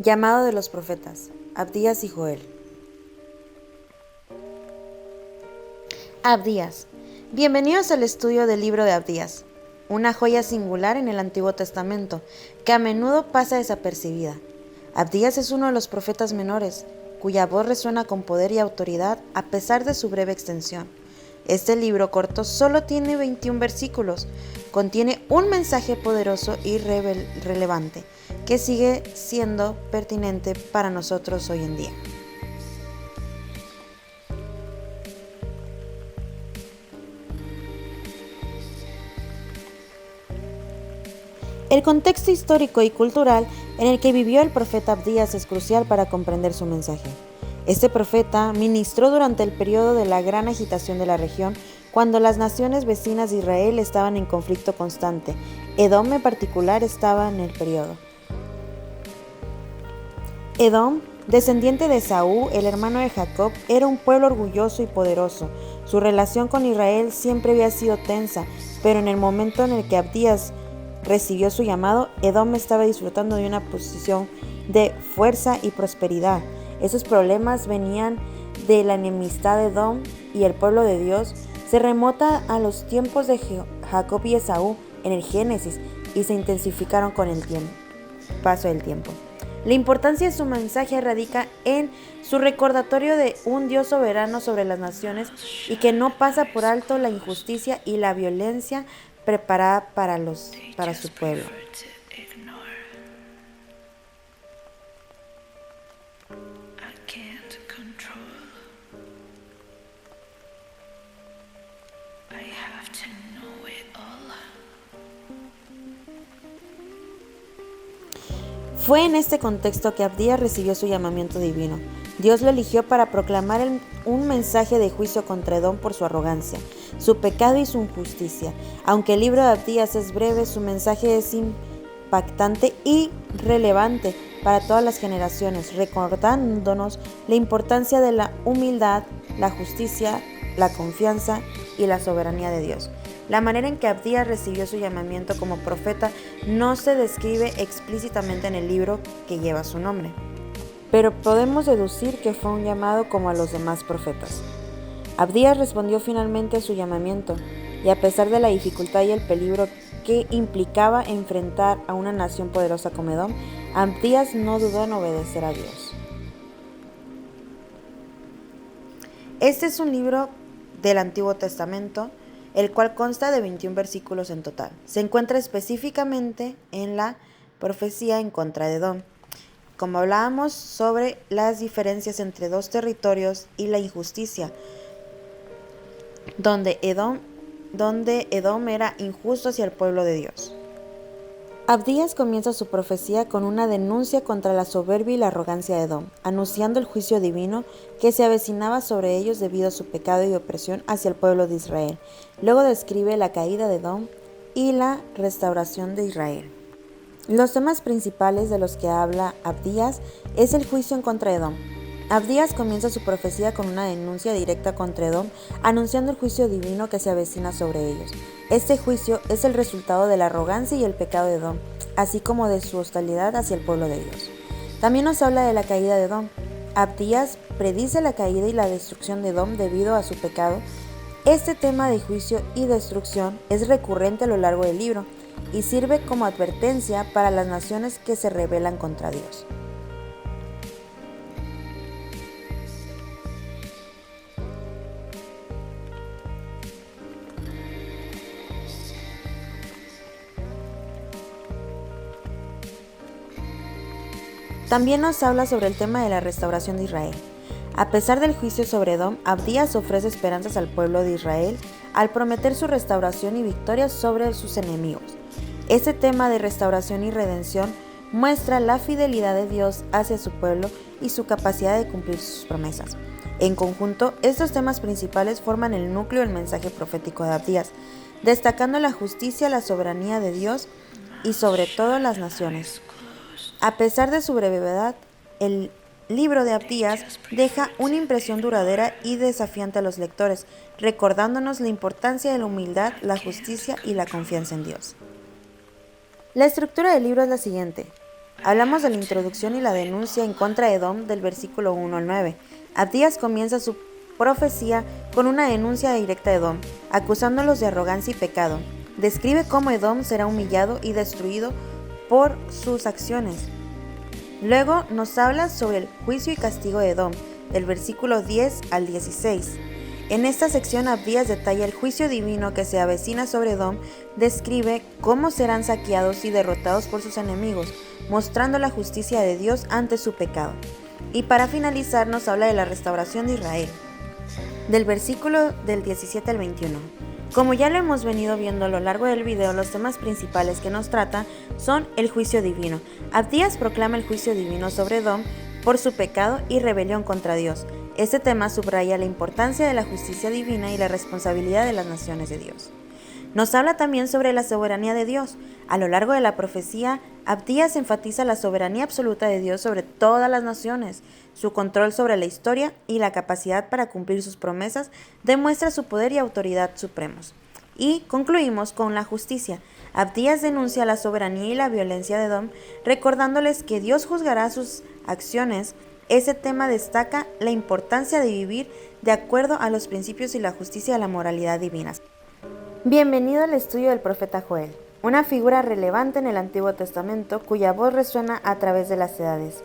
Llamado de los profetas, Abdías y Joel. Abdías. Bienvenidos al estudio del libro de Abdías, una joya singular en el Antiguo Testamento, que a menudo pasa desapercibida. Abdías es uno de los profetas menores, cuya voz resuena con poder y autoridad a pesar de su breve extensión. Este libro corto solo tiene 21 versículos, contiene un mensaje poderoso y relevante, que sigue siendo pertinente para nosotros hoy en día. El contexto histórico y cultural en el que vivió el profeta Abdías es crucial para comprender su mensaje. Este profeta ministró durante el periodo de la gran agitación de la región, cuando las naciones vecinas de Israel estaban en conflicto constante. Edom en particular estaba en el periodo. Edom, descendiente de Esaú, el hermano de Jacob, era un pueblo orgulloso y poderoso. Su relación con Israel siempre había sido tensa, pero en el momento en el que Abdías recibió su llamado, Edom estaba disfrutando de una posición de fuerza y prosperidad. Esos problemas venían de la enemistad de Edom y el pueblo de Dios. Se remota a los tiempos de Jacob y Esaú en el Génesis y se intensificaron con el paso del tiempo. La importancia de su mensaje radica en su recordatorio de un Dios soberano sobre las naciones y que no pasa por alto la injusticia y la violencia preparada para su pueblo. Fue en este contexto que Abdías recibió su llamamiento divino. Dios lo eligió para proclamar un mensaje de juicio contra Edom por su arrogancia, su pecado y su injusticia. Aunque el libro de Abdías es breve, su mensaje es impactante y relevante para todas las generaciones, recordándonos la importancia de la humildad, la justicia, la confianza y la soberanía de Dios. La manera en que Abdías recibió su llamamiento como profeta no se describe explícitamente en el libro que lleva su nombre, pero podemos deducir que fue un llamado como a los demás profetas. Abdías respondió finalmente a su llamamiento, y a pesar de la dificultad y el peligro que implicaba enfrentar a una nación poderosa como Edom, Abdías no dudó en obedecer a Dios. Este es un libro del Antiguo Testamento, el cual consta de 21 versículos en total. Se encuentra específicamente en la profecía en contra de Edom. Como hablábamos sobre las diferencias entre dos territorios y la injusticia, donde Edom era injusto hacia el pueblo de Dios. Abdías comienza su profecía con una denuncia contra la soberbia y la arrogancia de Edom, anunciando el juicio divino que se avecinaba sobre ellos debido a su pecado y opresión hacia el pueblo de Israel. Luego describe la caída de Edom y la restauración de Israel. Los temas principales de los que habla Abdías es el juicio en contra de Edom. Abdías comienza su profecía con una denuncia directa contra Edom, anunciando el juicio divino que se avecina sobre ellos. Este juicio es el resultado de la arrogancia y el pecado de Edom, así como de su hostilidad hacia el pueblo de Dios. También nos habla de la caída de Edom. Abdías predice la caída y la destrucción de Edom debido a su pecado. Este tema de juicio y destrucción es recurrente a lo largo del libro y sirve como advertencia para las naciones que se rebelan contra Dios. También nos habla sobre el tema de la restauración de Israel. A pesar del juicio sobre Edom, Abdías ofrece esperanzas al pueblo de Israel al prometer su restauración y victoria sobre sus enemigos. Este tema de restauración y redención muestra la fidelidad de Dios hacia su pueblo y su capacidad de cumplir sus promesas. En conjunto, estos temas principales forman el núcleo del mensaje profético de Abdías, destacando la justicia, la soberanía de Dios y sobre todo las naciones. A pesar de su brevedad, el libro de Abdías deja una impresión duradera y desafiante a los lectores, recordándonos la importancia de la humildad, la justicia y la confianza en Dios. La estructura del libro es la siguiente. Hablamos de la introducción y la denuncia en contra de Edom del versículo 1 al 9. Abdías comienza su profecía con una denuncia directa de Edom, acusándolos de arrogancia y pecado. Describe cómo Edom será humillado y destruido por sus acciones. Luego nos habla sobre el juicio y castigo de Edom, del versículo 10 al 16. En esta sección Abdías detalla el juicio divino que se avecina sobre Edom, describe cómo serán saqueados y derrotados por sus enemigos, mostrando la justicia de Dios ante su pecado. Y para finalizar nos habla de la restauración de Israel, del versículo del 17 al 21. Como ya lo hemos venido viendo a lo largo del video, los temas principales que nos trata son el juicio divino. Abdías proclama el juicio divino sobre Edom por su pecado y rebelión contra Dios. Este tema subraya la importancia de la justicia divina y la responsabilidad de las naciones de Dios. Nos habla también sobre la soberanía de Dios. A lo largo de la profecía, Abdías enfatiza la soberanía absoluta de Dios sobre todas las naciones. Su control sobre la historia y la capacidad para cumplir sus promesas demuestra su poder y autoridad supremos. Y concluimos con la justicia. Abdías denuncia la soberanía y la violencia de Edom, recordándoles que Dios juzgará sus acciones. Ese tema destaca la importancia de vivir de acuerdo a los principios y la justicia de la moralidad divina. Bienvenido al estudio del profeta Joel, una figura relevante en el Antiguo Testamento cuya voz resuena a través de las edades.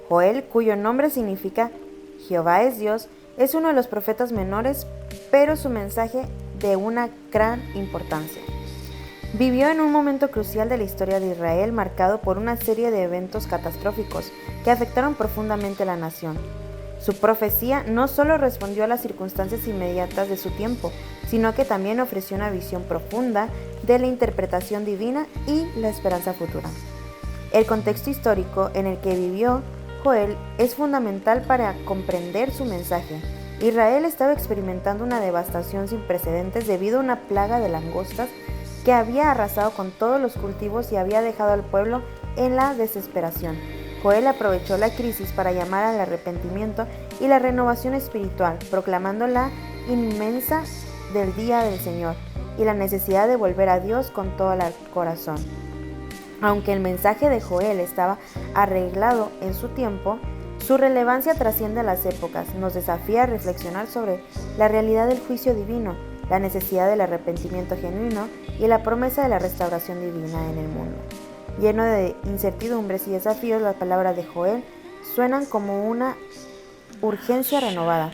Joel, cuyo nombre significa Jehová es Dios, es uno de los profetas menores, pero su mensaje de una gran importancia. Vivió en un momento crucial de la historia de Israel marcado por una serie de eventos catastróficos que afectaron profundamente a la nación. Su profecía no solo respondió a las circunstancias inmediatas de su tiempo, sino que también ofreció una visión profunda de la interpretación divina y la esperanza futura. El contexto histórico en el que vivió Joel es fundamental para comprender su mensaje. Israel estaba experimentando una devastación sin precedentes debido a una plaga de langostas que había arrasado con todos los cultivos y había dejado al pueblo en la desesperación. Joel aprovechó la crisis para llamar al arrepentimiento y la renovación espiritual, proclamando la inmensa del día del Señor y la necesidad de volver a Dios con todo el corazón. Aunque el mensaje de Joel estaba arreglado en su tiempo, su relevancia trasciende las épocas, nos desafía a reflexionar sobre la realidad del juicio divino, la necesidad del arrepentimiento genuino y la promesa de la restauración divina en el mundo. Lleno de incertidumbres y desafíos, las palabras de Joel suenan como una urgencia renovada.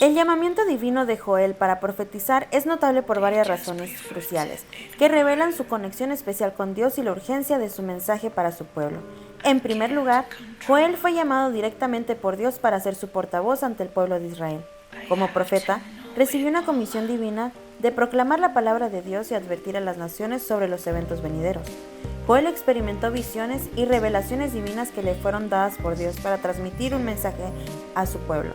El llamamiento divino de Joel para profetizar es notable por varias razones cruciales, que revelan su conexión especial con Dios y la urgencia de su mensaje para su pueblo. En primer lugar, Joel fue llamado directamente por Dios para ser su portavoz ante el pueblo de Israel. Como profeta, recibió una comisión divina de proclamar la palabra de Dios y advertir a las naciones sobre los eventos venideros. Joel experimentó visiones y revelaciones divinas que le fueron dadas por Dios para transmitir un mensaje a su pueblo.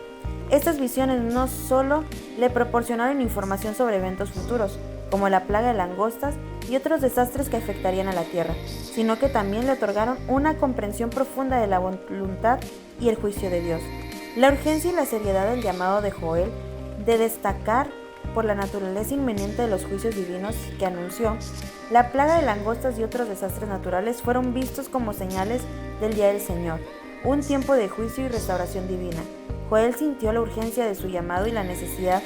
Estas visiones no solo le proporcionaron información sobre eventos futuros, como la plaga de langostas y otros desastres que afectarían a la tierra, sino que también le otorgaron una comprensión profunda de la voluntad y el juicio de Dios. La urgencia y la seriedad del llamado de Joel de destacar por la naturaleza inminente de los juicios divinos que anunció, la plaga de langostas y otros desastres naturales fueron vistos como señales del día del Señor, un tiempo de juicio y restauración divina. Joel sintió la urgencia de su llamado y la necesidad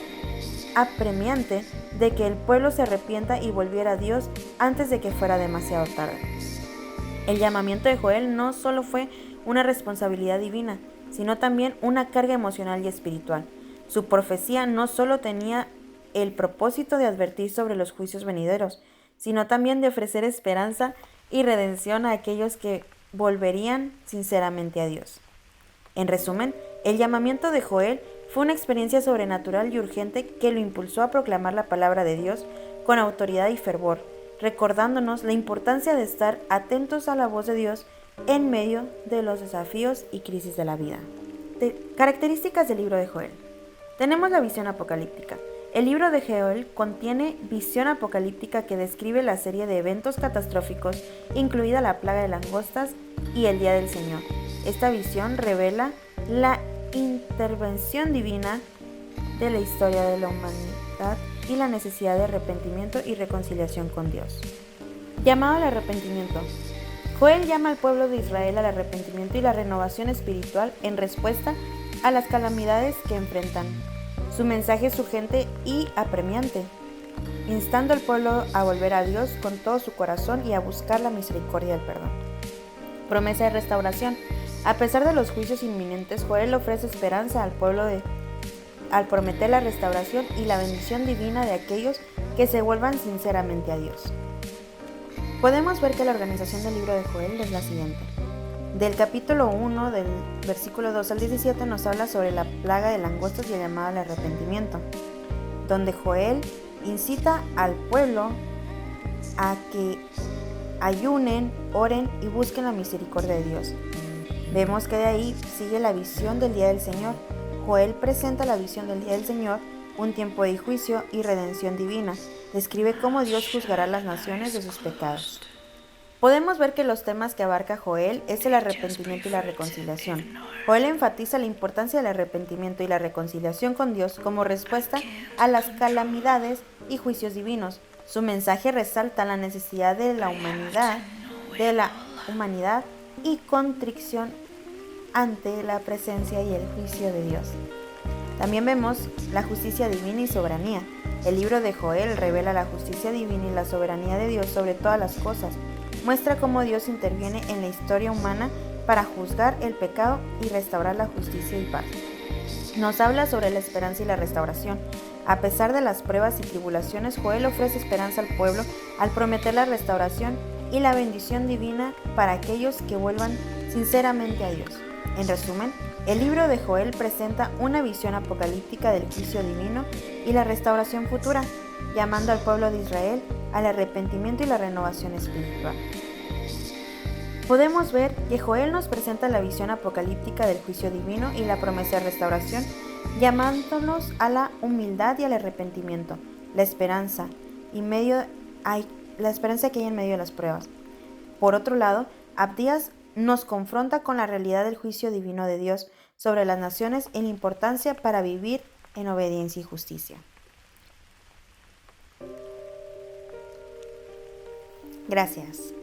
apremiante de que el pueblo se arrepienta y volviera a Dios antes de que fuera demasiado tarde. El llamamiento de Joel no solo fue una responsabilidad divina, sino también una carga emocional y espiritual. Su profecía no solo tenía el propósito de advertir sobre los juicios venideros, sino también de ofrecer esperanza y redención a aquellos que volverían sinceramente a Dios. En resumen, el llamamiento de Joel fue una experiencia sobrenatural y urgente que lo impulsó a proclamar la palabra de Dios con autoridad y fervor, recordándonos la importancia de estar atentos a la voz de Dios en medio de los desafíos y crisis de la vida. Características del libro de Joel. Tenemos la visión apocalíptica. El libro de Joel contiene visión apocalíptica que describe la serie de eventos catastróficos, incluida la plaga de langostas y el día del Señor. Esta visión revela la intervención divina de la historia de la humanidad y la necesidad de arrepentimiento y reconciliación con Dios. Llamado al arrepentimiento. Joel llama al pueblo de Israel al arrepentimiento y la renovación espiritual en respuesta a las calamidades que enfrentan. Su mensaje es urgente y apremiante, instando al pueblo a volver a Dios con todo su corazón y a buscar la misericordia y el perdón. Promesa de restauración. A pesar de los juicios inminentes, Joel ofrece esperanza al pueblo al prometer la restauración y la bendición divina de aquellos que se vuelvan sinceramente a Dios. Podemos ver que la organización del libro de Joel es la siguiente. Del capítulo 1, del versículo 2 al 17, nos habla sobre la plaga de langostas y el llamado al arrepentimiento, donde Joel incita al pueblo a que ayunen, oren y busquen la misericordia de Dios. Vemos que de ahí sigue la visión del día del Señor. Joel presenta la visión del día del Señor, un tiempo de juicio y redención divina. Describe cómo Dios juzgará a las naciones de sus pecados. Podemos ver que los temas que abarca Joel es el arrepentimiento y la reconciliación. Joel enfatiza la importancia del arrepentimiento y la reconciliación con Dios como respuesta a las calamidades y juicios divinos. Su mensaje resalta la necesidad de la humanidad y contrición ante la presencia y el juicio de Dios. También vemos la justicia divina y soberanía. El libro de Joel revela la justicia divina y la soberanía de Dios sobre todas las cosas. Muestra cómo Dios interviene en la historia humana para juzgar el pecado y restaurar la justicia y paz. Nos habla sobre la esperanza y la restauración. A pesar de las pruebas y tribulaciones, Joel ofrece esperanza al pueblo al prometer la restauración y la bendición divina para aquellos que vuelvan sinceramente a Dios. En resumen, el libro de Joel presenta una visión apocalíptica del juicio divino y la restauración futura, llamando al pueblo de Israel al arrepentimiento y la renovación espiritual. Podemos ver que Joel nos presenta la visión apocalíptica del juicio divino y la promesa de restauración, llamándonos a la humildad y al arrepentimiento, la esperanza que hay en medio de las pruebas. Por otro lado, Abdías nos confronta con la realidad del juicio divino de Dios sobre las naciones y la importancia para vivir en obediencia y justicia. Gracias.